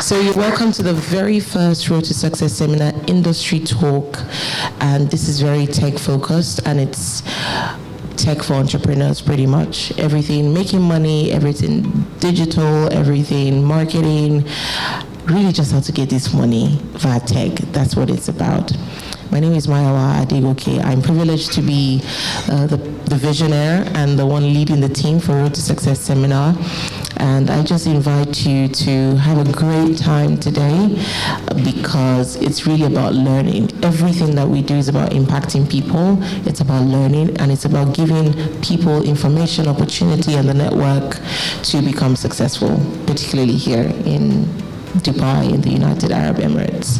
So you're welcome to the very first Road to Success Seminar Industry Talk, and this is very tech focused, and it's tech for entrepreneurs pretty much. Everything making money, everything digital, everything marketing, really just how to get this money via tech. That's what it's about. My name is Mayawa Adegoke. I'm privileged to be the visionary and the one leading the team for Road to Success Seminar. And I just invite you to have a great time today because it's really about learning. Everything that we do is about impacting people. It's about learning, and it's about giving people information, opportunity, and the network to become successful, particularly here in Dubai in the United Arab Emirates.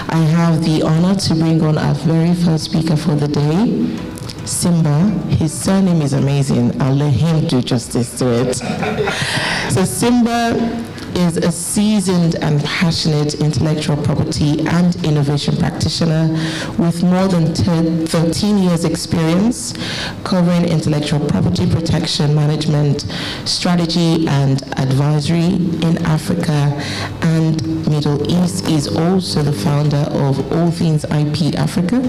I have the honor to bring on our very first speaker for the day, Simba. His surname is amazing. I'll let him do justice to it. So Simba is a seasoned and passionate intellectual property and innovation practitioner with more than 13 years experience covering intellectual property protection management, strategy and advisory in Africa and Middle East. Is also the founder of All Things IP Africa.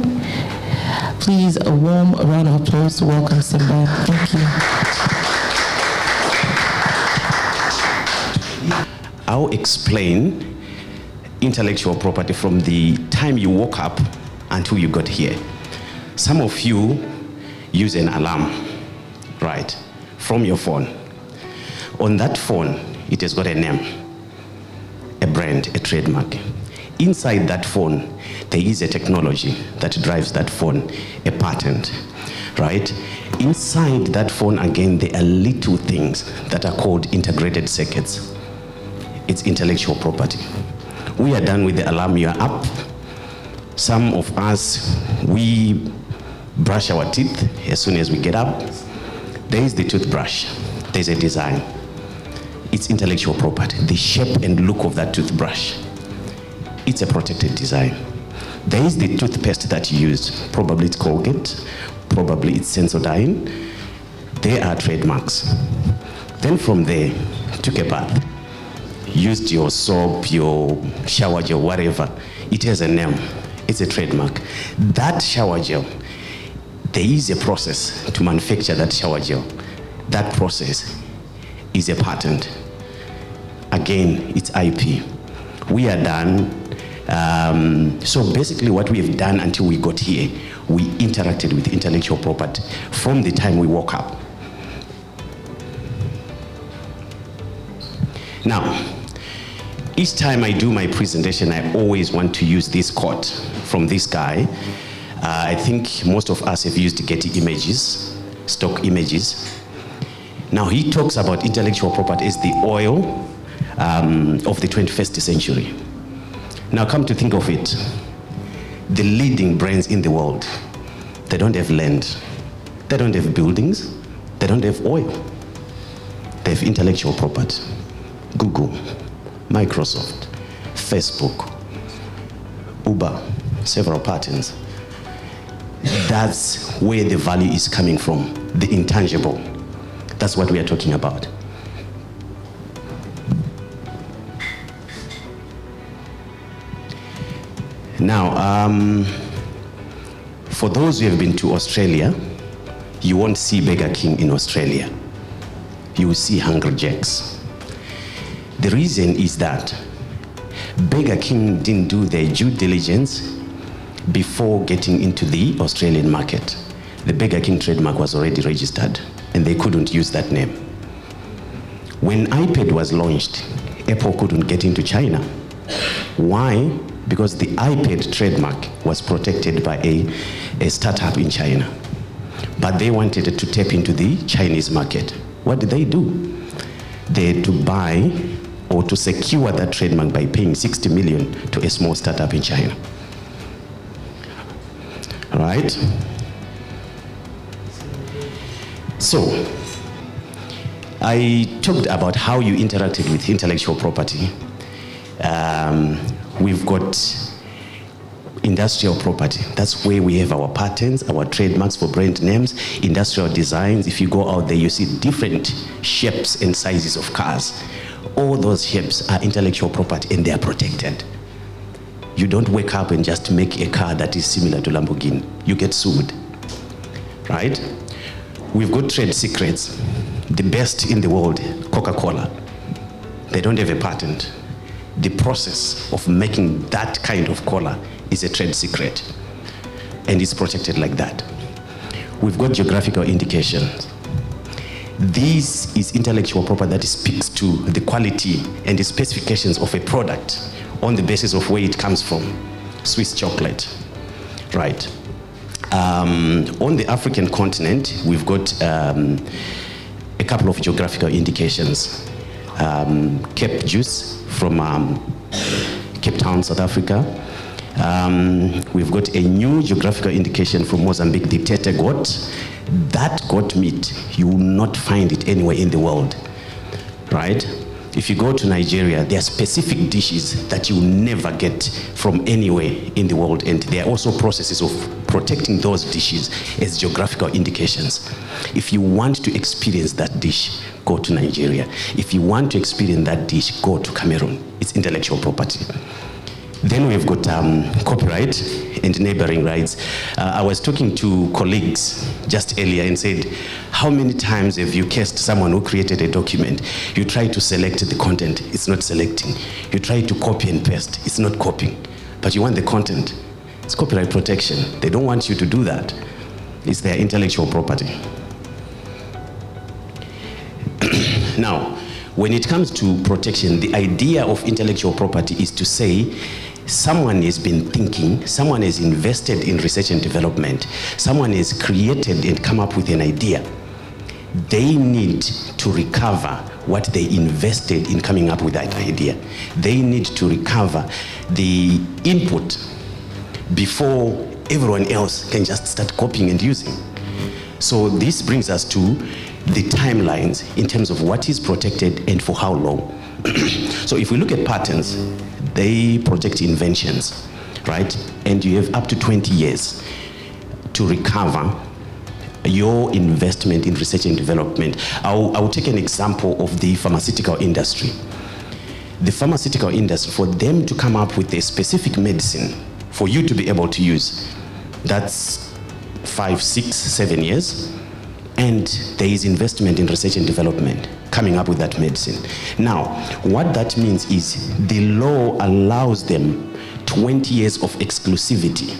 Please, a warm round of applause to welcome Simba. Thank you. I'll explain intellectual property from the time you woke up until you got here. Some of you use an alarm, right, from your phone. On that phone, it has got a name, a brand, a trademark. Inside that phone, there is a technology that drives that phone, a patent, right? Inside that phone, again, there are little things that are called integrated circuits. It's intellectual property. We are done with the alarm, you are up. Some of us, we brush our teeth as soon as we get up. There is the toothbrush. There's a design. It's intellectual property. The shape and look of that toothbrush. It's a protected design. There is the toothpaste that you used. Probably it's Colgate, probably it's Sensodyne. They are trademarks. Then from there, took a bath. Used your soap, your shower gel, whatever. It has a name. It's a trademark. That shower gel, there is a process to manufacture that shower gel. That process is a patent. Again, it's IP. We are done. So basically what we have done until we got here, we interacted with intellectual property from the time we woke up. Now, each time I do my presentation, I always want to use this quote from this guy. I think most of us have used Getty Images, stock images. Now he talks about intellectual property as the oil of the 21st century. Now come to think of it, the leading brands in the world, they don't have land, they don't have buildings, they don't have oil. They have intellectual property. Google, Microsoft, Facebook, Uber, several patents. That's where the value is coming from, the intangible. That's what we are talking about. Now, for those who have been to Australia, you won't see Burger King in Australia. You will see Hungry Jacks. The reason is that Burger King didn't do their due diligence before getting into the Australian market. The Burger King trademark was already registered and they couldn't use that name. When iPad was launched, Apple couldn't get into China. Why? Because the iPad trademark was protected by a startup in China. But they wanted to tap into the Chinese market. What did they do? They had to buy or to secure that trademark by paying 60 million to a small startup in China. All right? So, I talked about how you interacted with intellectual property. We've got industrial property. That's where we have our patents, our trademarks for brand names, industrial designs. If you go out there, you see different shapes and sizes of cars. all those shapes are intellectual property and they are protected. You don't wake up and just make a car that is similar to Lamborghini. You get sued, right? We've got trade secrets. The best in the world, Coca-Cola. They don't have a patent. The process of making that kind of cola is a trade secret, and it's protected like that. We've got geographical indications. This is intellectual property that speaks to the quality and the specifications of a product on the basis of where it comes from. Swiss chocolate, right? On the African continent, we've got a couple of geographical indications. Cape juice from Cape Town, South Africa. We've got a new geographical indication from Mozambique, the tete goat. That goat meat, you will not find it anywhere in the world, right? If you go to Nigeria, there are specific dishes that you will never get from anywhere in the world, and there are also processes of protecting those dishes as geographical indications. If you want to experience that dish, go to Nigeria. If you want to experience that dish, go to Cameroon. It's intellectual property. Then we've got copyright and neighboring rights. I was talking to colleagues just earlier and said, how many times have you cased someone who created a document? You try to select the content, it's not selecting. You try to copy and paste, it's not copying. But you want the content. It's copyright protection. They don't want you to do that. It's their intellectual property. Now, when it comes to protection, the idea of intellectual property is to say someone has been thinking, someone has invested in research and development, someone has created and come up with an idea. They need to recover what they invested in coming up with that idea. They need to recover the input before everyone else can just start copying and using. So this brings us to the timelines in terms of what is protected and for how long. So if we look at patents, they protect inventions, right? And you have up to 20 years to recover your investment in research and development. I'll take an example of the pharmaceutical industry. The pharmaceutical industry, for them to come up with a specific medicine for you to be able to use, that's 5, 6, 7 years. And there is investment in research and development coming up with that medicine. Now, what that means is the law allows them 20 years of exclusivity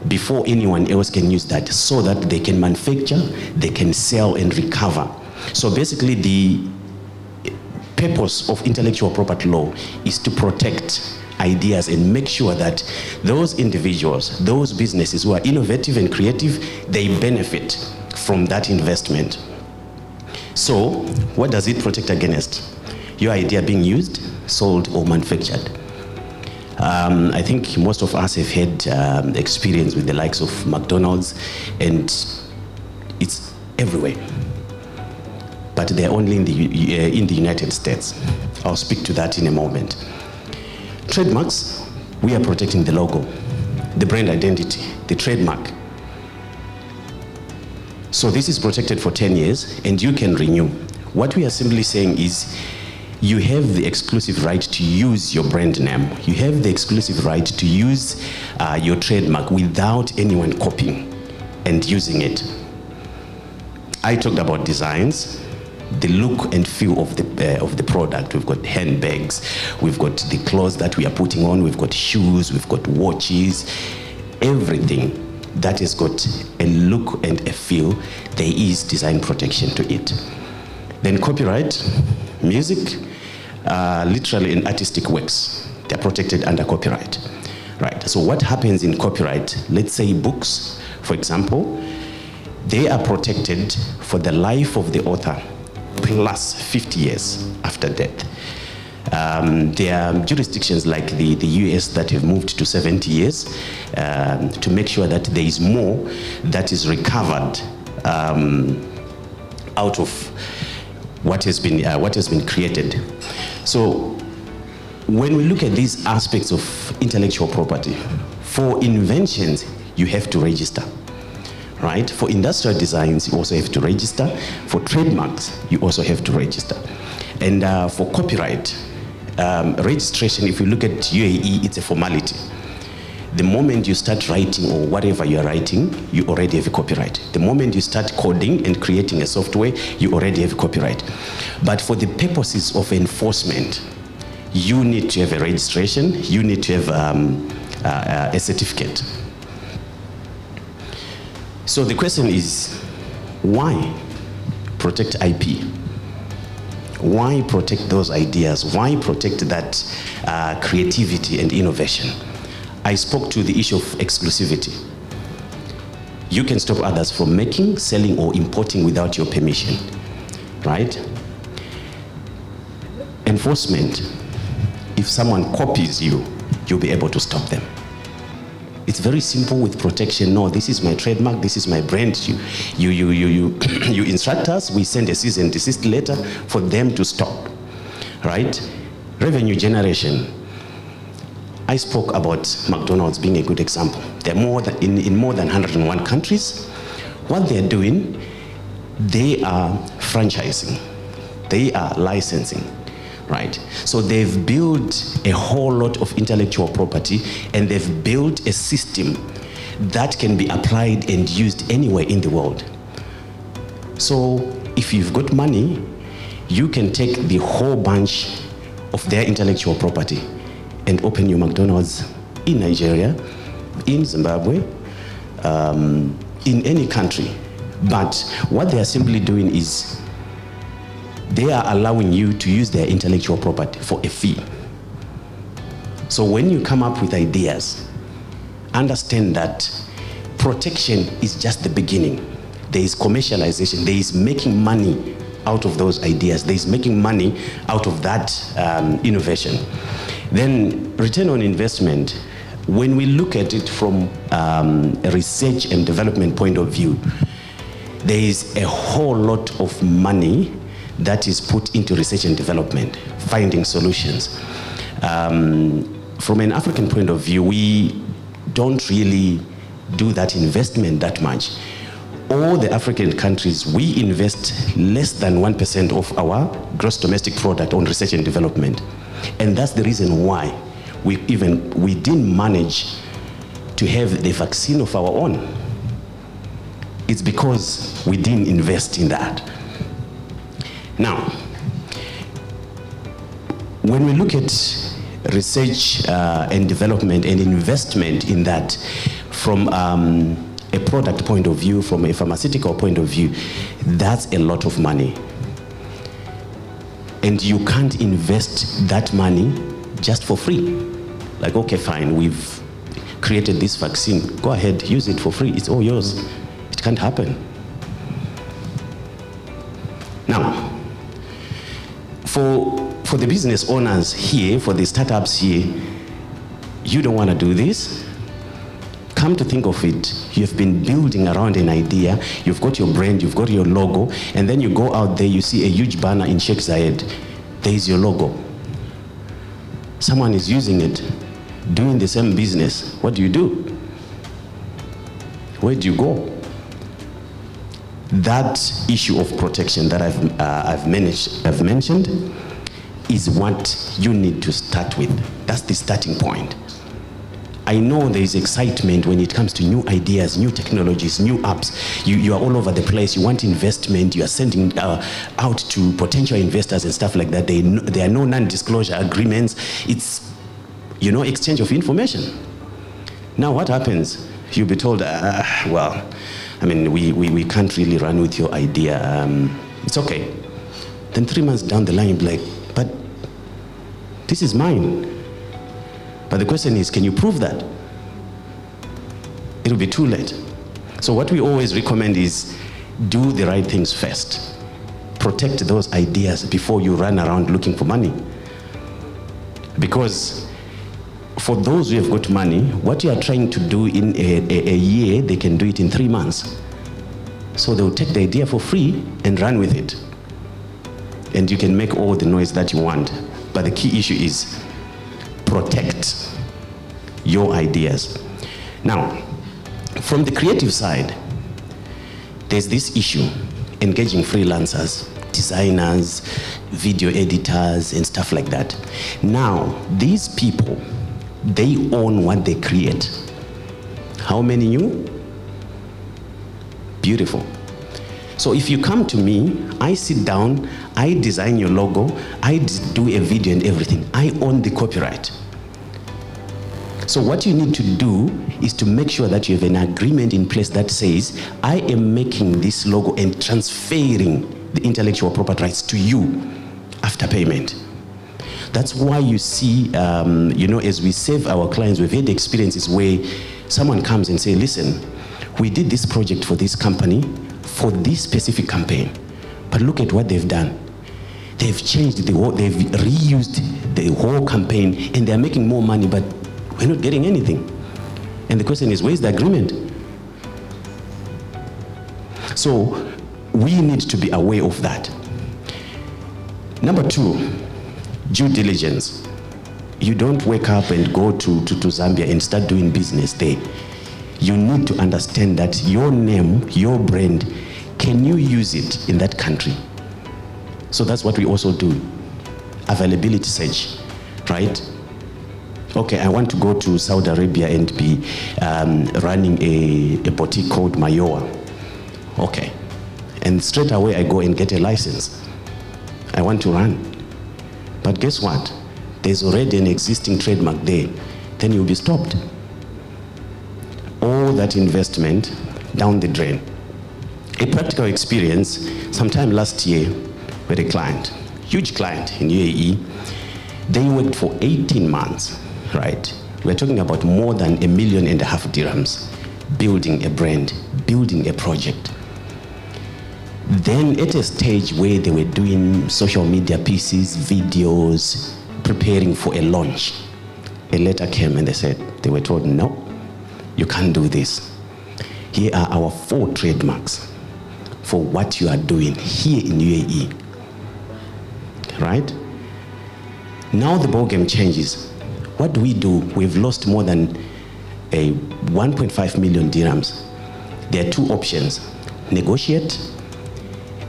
before anyone else can use that, so that they can manufacture, they can sell and recover. So basically the purpose of intellectual property law is to protect ideas and make sure that those individuals, those businesses who are innovative and creative, they benefit from that investment. So what does it protect against? Your idea being used, sold, or manufactured. I think most of us have had experience with the likes of McDonald's, and it's everywhere. But they're only in the United States. I'll speak to that in a moment. Trademarks, we are protecting the logo, the brand identity, the trademark. So this is protected for 10 years, and you can renew. What we are simply saying is you have the exclusive right to use your brand name. You have the exclusive right to use your trademark without anyone copying and using it. I talked about designs, the look and feel of the product. We've got handbags, we've got the clothes that we are putting on, we've got shoes, we've got watches, everything that has got a look and a feel, there is design protection to it. Then copyright, music, literally and artistic works, they're protected under copyright. Right, so what happens in copyright? Let's say books, for example, they are protected for the life of the author plus 50 years after death. There are jurisdictions like the US that have moved to 70 years to make sure that there is more that is recovered out of what has been created. So when we look at these aspects of intellectual property, for inventions, you have to register. Right? For industrial designs, you also have to register. For trademarks, you also have to register. And for copyright, registration, if you look at UAE, it's a formality. The moment you start writing or whatever you're writing, you already have a copyright. The moment you start coding and creating a software, you already have a copyright. But for the purposes of enforcement, you need to have a registration, you need to have a certificate. So the question is, why protect IP? Why protect those ideas? Why protect that creativity and innovation? I spoke to the issue of exclusivity. You can stop others from making, selling, or importing without your permission, right? Enforcement. If someone copies you, you'll be able to stop them. It's very simple with protection. No, this is my trademark, this is my brand. You instruct us, we send a cease and desist letter for them to stop, right? Revenue generation. I spoke about McDonald's being a good example. They're in more than 101 countries. What they're doing, they are franchising. They are licensing, right? So they've built a whole lot of intellectual property, and they've built a system that can be applied and used anywhere in the world. So if you've got money, you can take the whole bunch of their intellectual property and open your McDonald's in Nigeria, in Zimbabwe, in any country. But what they are simply doing is they are allowing you to use their intellectual property for a fee. So when you come up with ideas, understand that protection is just the beginning. There is commercialization, there is making money out of those ideas, there is making money out of that innovation. Then return on investment, when we look at it from a research and development point of view, there is a whole lot of money that is put into research and development, finding solutions. From an African point of view, we don't really do that investment that much. All the African countries, we invest less than 1% of our gross domestic product on research and development. And that's the reason why we didn't manage to have the vaccine of our own. It's because we didn't invest in that. Now, when we look at research and development and investment in that from a product point of view, from a pharmaceutical point of view, that's a lot of money. And you can't invest that money just for free. Like, okay, fine, we've created this vaccine. Go ahead, use it for free. It's all yours. It can't happen. Now, for the business owners here, for the startups here, you don't want to do this. Come to think of it, you've been building around an idea, you've got your brand, you've got your logo, and then you go out there, you see a huge banner in Sheikh Zayed, there is your logo. Someone is using it, doing the same business. What do? Where do you go? That issue of protection that I've mentioned is what you need to start with. That's the starting point. I know there is excitement when it comes to new ideas, new technologies, new apps. You are all over the place. You want investment. You are sending out to potential investors and stuff like that. There are no non-disclosure agreements. It's, exchange of information. Now what happens? You'll be told, well, I mean, we can't really run with your idea. It's okay. Then 3 months down the line, you'll be like, but this is mine. But the question is, can you prove that? It'll be too late. So what we always recommend is do the right things first. Protect those ideas before you run around looking for money. Because for those who have got money, what you are trying to do in a year, they can do it in 3 months. So they'll take the idea for free and run with it. And you can make all the noise that you want. But the key issue is protect your ideas. Now, from the creative side, there's this issue, engaging freelancers designers, video editors, and stuff like that. Now, these people, they own what they create. How many knew? Beautiful. So if you come to me, I sit down, I design your logo, I do a video and everything. I own the copyright. So what you need to do is to make sure that you have an agreement in place that says, I am making this logo and transferring the intellectual property rights to you after payment. That's why you see, as we save our clients, we've had experiences where someone comes and say, listen, we did this project for this company for this specific campaign, but look at what they've done. They've changed they've reused the whole campaign, and they're making more money, but we're not getting anything. And the question is, where's the agreement? So we need to be aware of that. Number 2, due diligence. You don't wake up and go to Zambia and start doing business there. You need to understand that your name, your brand, can you use it in that country? So that's what we also do. Availability search, right? Okay, I want to go to Saudi Arabia and be running a boutique called Mayoa. Okay, and straight away I go and get a license. I want to run. But guess what? There's already an existing trademark there. Then you'll be stopped. All that investment down the drain. A practical experience, sometime last year with a client, huge client in UAE. They worked for 18 months, right? We're talking about more than $1.5 million dirhams, building a brand, building a project. Then at a stage where they were doing social media pieces, videos, preparing for a launch, a letter came and they were told, no, you can't do this. Here are our 4 trademarks for what you are doing here in UAE, right? Now the ballgame changes. What do? We've lost more than 1.5 million dirhams. There are 2 options: negotiate,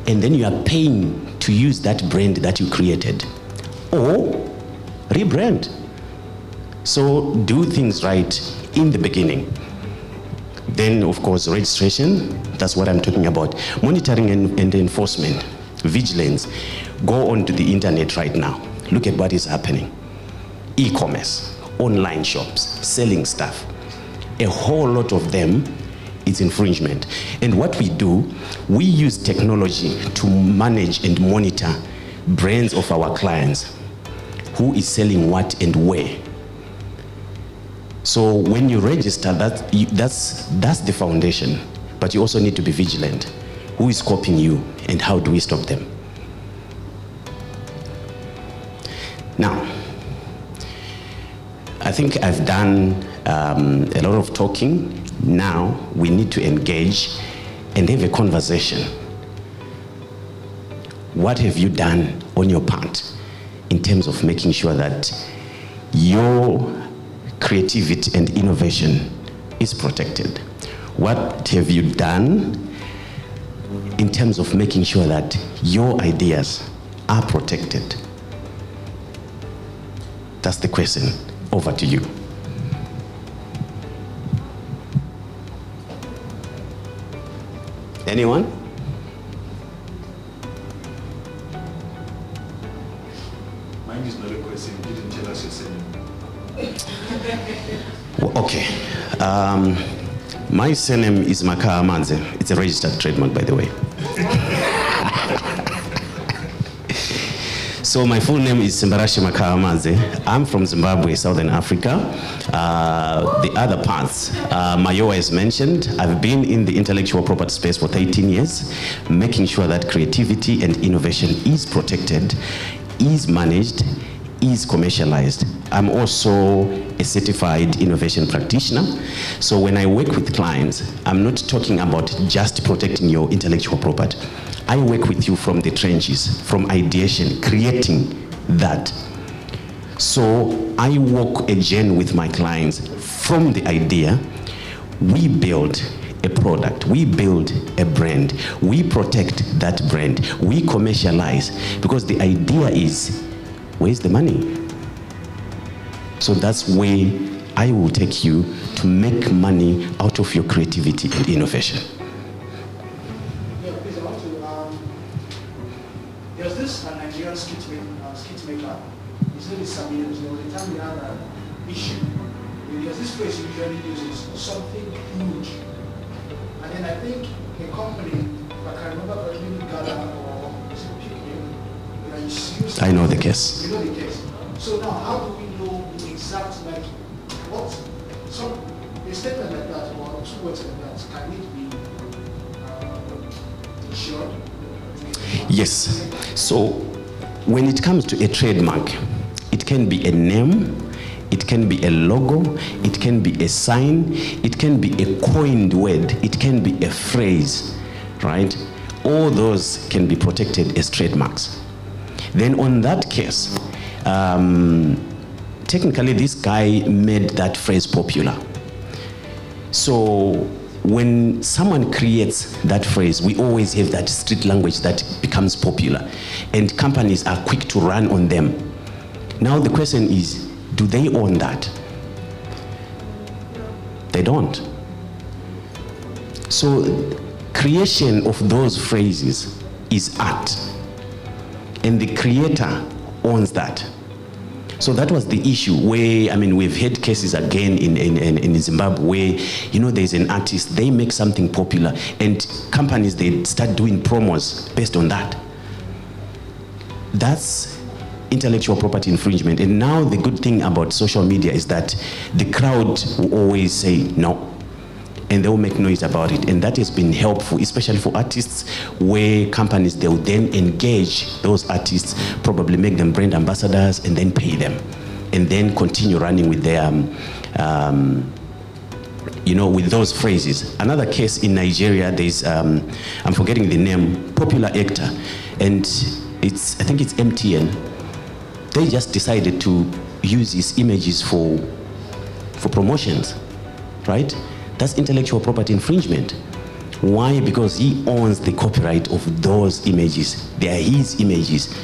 and then you are paying to use that brand that you created, or rebrand. So do things right in the beginning. Then, of course, registration, that's what I'm talking about. Monitoring and enforcement, vigilance. Go onto the internet right now. Look at what is happening. E-commerce, online shops, selling stuff. A whole lot of them is infringement. And what we do, we use technology to manage and monitor brands of our clients. Who is selling what and where? So when you register, that's the foundation. But you also need to be vigilant. Who is copying you and how do we stop them? Now, I think I've done a lot of talking. Now we need to engage and have a conversation. What have you done on your part in terms of making sure that your creativity and innovation is protected? What have you done in terms of making sure that your ideas are protected? That's the question. Over to you. Anyone? Mine is not a question. You didn't tell us your surname. Well, okay. My surname is Makahamadze. It's a registered trademark, by the way. So my full name is Simbarashe Makahamadze. I'm from Zimbabwe, Southern Africa. The other parts, Mayoa is mentioned. I've been in the intellectual property space for 13 years, making sure that creativity and innovation is protected, is managed, is commercialized. I'm also a certified innovation practitioner. So when I work with clients, I'm not talking about just protecting your intellectual property. I work with you from the trenches, from ideation, creating that. So I walk a journey with my clients from the idea. We build a product, we build a brand, we protect that brand, we commercialize, because the idea is, where's the money? So that's where I will take you to make money out of your creativity and innovation. Yeah, please, I want to, there's this Nigerian skit maker. His name is Samir. There was a time we had an issue. There's this phrase he usually uses, something huge. And then I think a company, if I can remember correctly, Gala or PK, I know the case. You know the case. So now, how do we know the exact, like, what, a statement like that, or 2 words like that, can it be insured? Yes. So when it comes to a trademark, it can be a name, it can be a logo, it can be a sign, it can be a coined word, it can be a phrase, right? All those can be protected as trademarks. Then on that case, technically this guy made that phrase popular. So when someone creates that phrase, we always have that street language that becomes popular, and companies are quick to run on them. Now the question is, do they own that? They don't. So creation of those phrases is art, and the creator owns that. So that was the issue where, I mean, we've had cases again in Zimbabwe where, you know, there's an artist, they make something popular, and companies, they start doing promos based on that. That's intellectual property infringement. And now the good thing about social media is that the crowd will always say no, and they will make noise about it. And that has been helpful, especially for artists, where companies, they will then engage those artists, probably make them brand ambassadors, and then pay them, and then continue running with their, you know, with those phrases. Another case in Nigeria, there's, I'm forgetting the name, popular actor, and I think it's MTN. They just decided to use his images for promotions, right? That's intellectual property infringement. Why? Because he owns the copyright of those images. They are his images.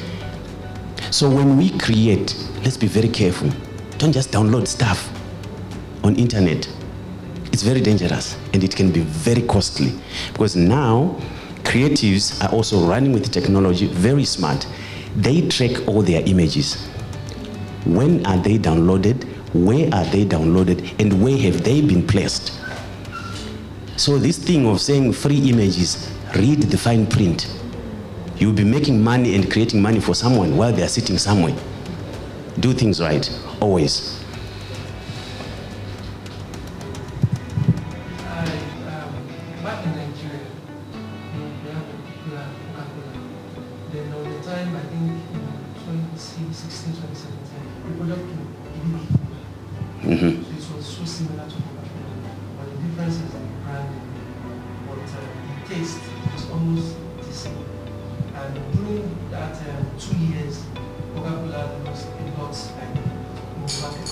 So when we create, let's be very careful. Don't just download stuff on internet. It's very dangerous, and it can be very costly, because now creatives are also running with technology, very smart. They track all their images. When are they downloaded? Where are they downloaded? And where have they been placed? So this thing of saying free images, read the fine print. You'll be making money and creating money for someone while they're sitting somewhere. Do things right, always. Back in Nigeria, we have a particular Coca-Cola. Then there was a time, I think in 2016, 2017, people just came So it was so similar to Coca-Cola. But the difference is the brand, but the taste was almost the same. And during that 2 years, Coca-Cola lost a lot in the market.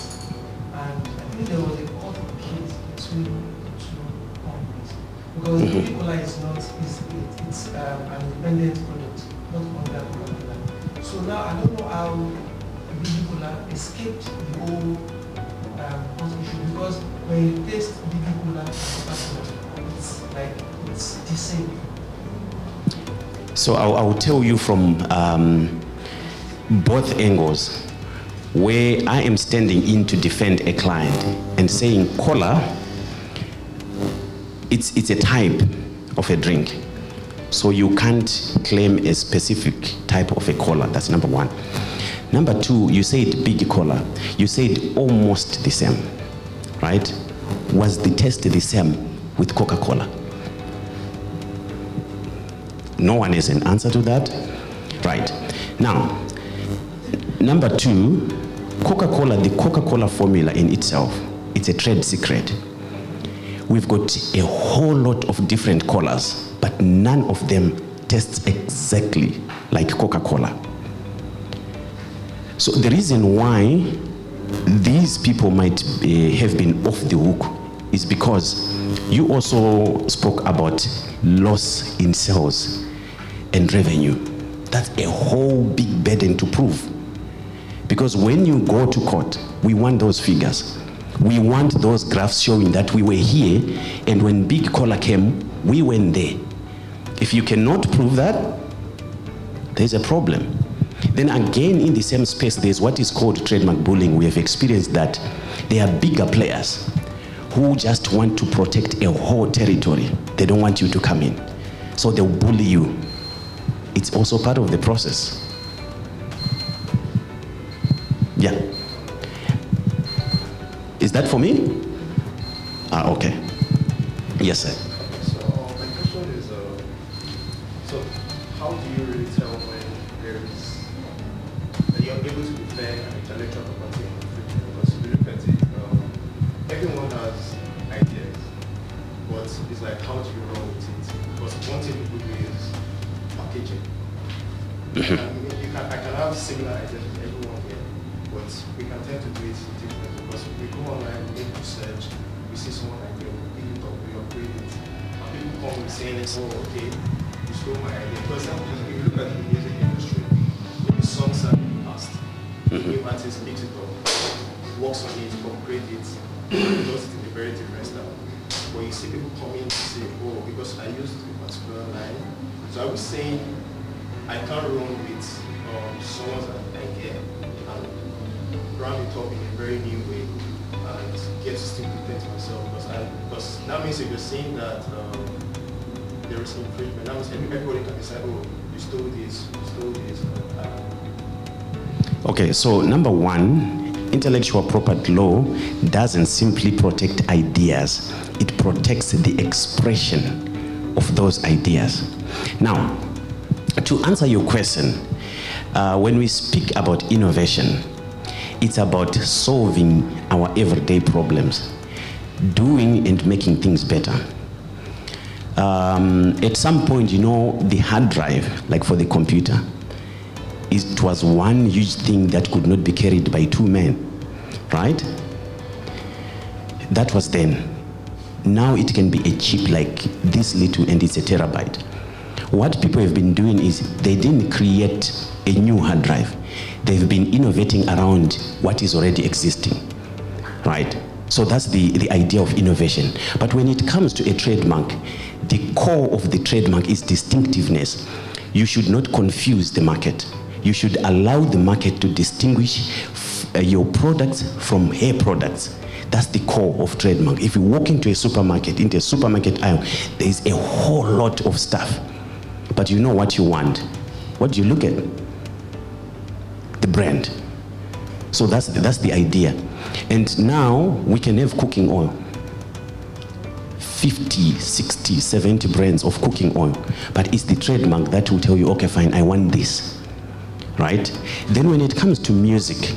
And I think there was a court case between the two companies. Because Coca-Cola is not, it's an independent product, not under Coca-Cola. So now I don't know how Coca-Cola escaped the whole issue, because when you taste Coca-Cola and Coca-Cola, it's like, it's the same. So I will tell you from both angles, where I am standing in to defend a client and saying cola, it's a type of a drink. So you can't claim a specific type of a cola. That's number one. Number two, you said big cola. You said almost the same, right? Was the taste the same with Coca-Cola? No one has an answer to that? Right. Now, number two, Coca-Cola, the Coca-Cola formula in itself, it's a trade secret. We've got a whole lot of different colas, but none of them tastes exactly like Coca-Cola. So the reason why these people might have been off the hook is because you also spoke about loss in sales and revenue. That's a whole big burden to prove. Because when you go to court, we want those figures. We want those graphs showing that we were here, and when big caller came, we went there. If you cannot prove that, there's a problem. Then again, in the same space, there's what is called trademark bullying. We have experienced that there are bigger players who just want to protect a whole territory. They don't want you to come in. So they'll bully you. It's also part of the process. Yeah. Is that for me? Okay. Yes, sir. So my question is, so how do you really tell when you're able to defend an intellectual property infringement? Because if you look at it, everyone has ideas, but it's like, how do you run with it? Because one thing people do is packaging. I can have similar ideas with everyone here, but we can tend to do it differently. Because we go online, we make research, we see someone idea, we pick it up, we upgrade it. And people come with saying, oh, okay, you stole my idea. For example, if you look at the music industry, maybe songs are past. New artist picks it up, works on it, upgrade it, does it in a very different style. But you see people come in to say, oh, because I used a particular line. So I was saying, I can't run with someone's idea and brand it up in a very new way and get to still protect myself. Because that means if you're saying that there is infringement, that means everybody can decide, oh, you stole this, you stole this. Okay, so number one, intellectual property law doesn't simply protect ideas, it protects the expression of those ideas. Now, to answer your question, when we speak about innovation, it's about solving our everyday problems, doing and making things better. At some point, you know, the hard drive, like for the computer, it was one huge thing that could not be carried by two men, right? That was then. Now it can be a chip like this little and it's a terabyte. What people have been doing is they didn't create a new hard drive. They've been innovating around what is already existing, right? So that's the idea of innovation. But when it comes to a trademark, the core of the trademark is distinctiveness. You should not confuse the market. You should allow the market to distinguish your products from her products. That's the core of trademark. If you walk into a supermarket aisle, there is a whole lot of stuff. But you know what you want. What do you look at? The brand. So that's the idea. And now we can have cooking oil. 50, 60, 70 brands of cooking oil. But it's the trademark that will tell you, okay, fine, I want this. Right? Then when it comes to music,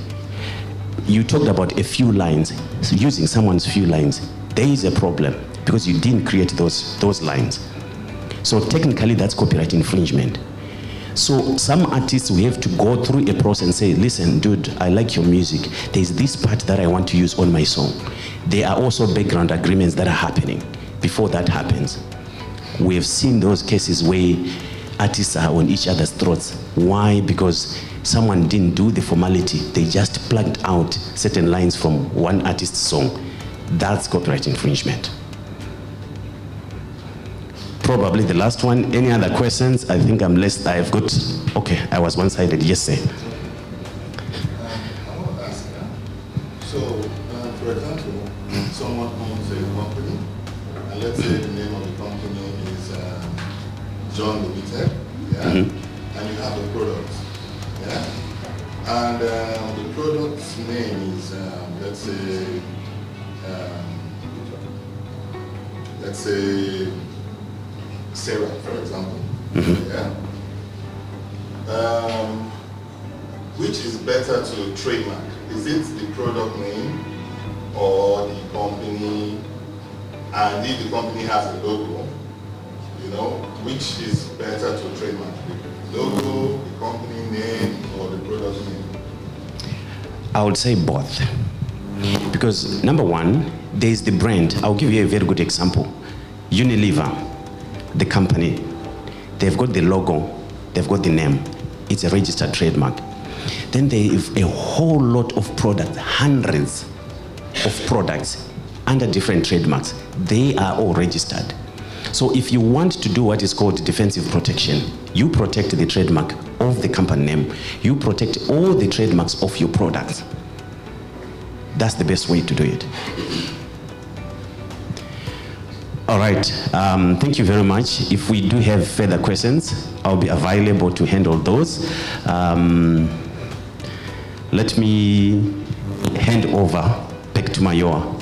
you talked about a few lines, so using someone's few lines. There is a problem because you didn't create those lines. So technically that's copyright infringement. So some artists, we have to go through a process and say, listen, dude, I like your music. There's this part that I want to use on my song. There are also background agreements that are happening before that happens. We have seen those cases where artists are on each other's throats. Why? Because someone didn't do the formality. They just plugged out certain lines from one artist's song. That's copyright infringement. Probably the last one. Any other questions? I think I've got, okay, I was one-sided. Yes, sir. I want to ask, so, for example, someone owns a company, and let's say the name of the company is John Limited, yeah? And you have a product, yeah? And the product's name is, let's say, Sarah, for example, yeah? Which is better to trademark? Is it the product name or the company? And if the company has a logo, you know, which is better to trademark? The logo, the company name, or the product name? I would say both. Because number one, there's the brand. I'll give you a very good example. Unilever, the company, they've got the logo, they've got the name. It's a registered trademark. Then there is a whole lot of products, hundreds of products under different trademarks. They are all registered. So if you want to do what is called defensive protection, you protect the trademark of the company name. You protect all the trademarks of your products. That's the best way to do it. All right, thank you very much. If we do have further questions, I'll be available to handle those. Let me hand over back to Mayoa.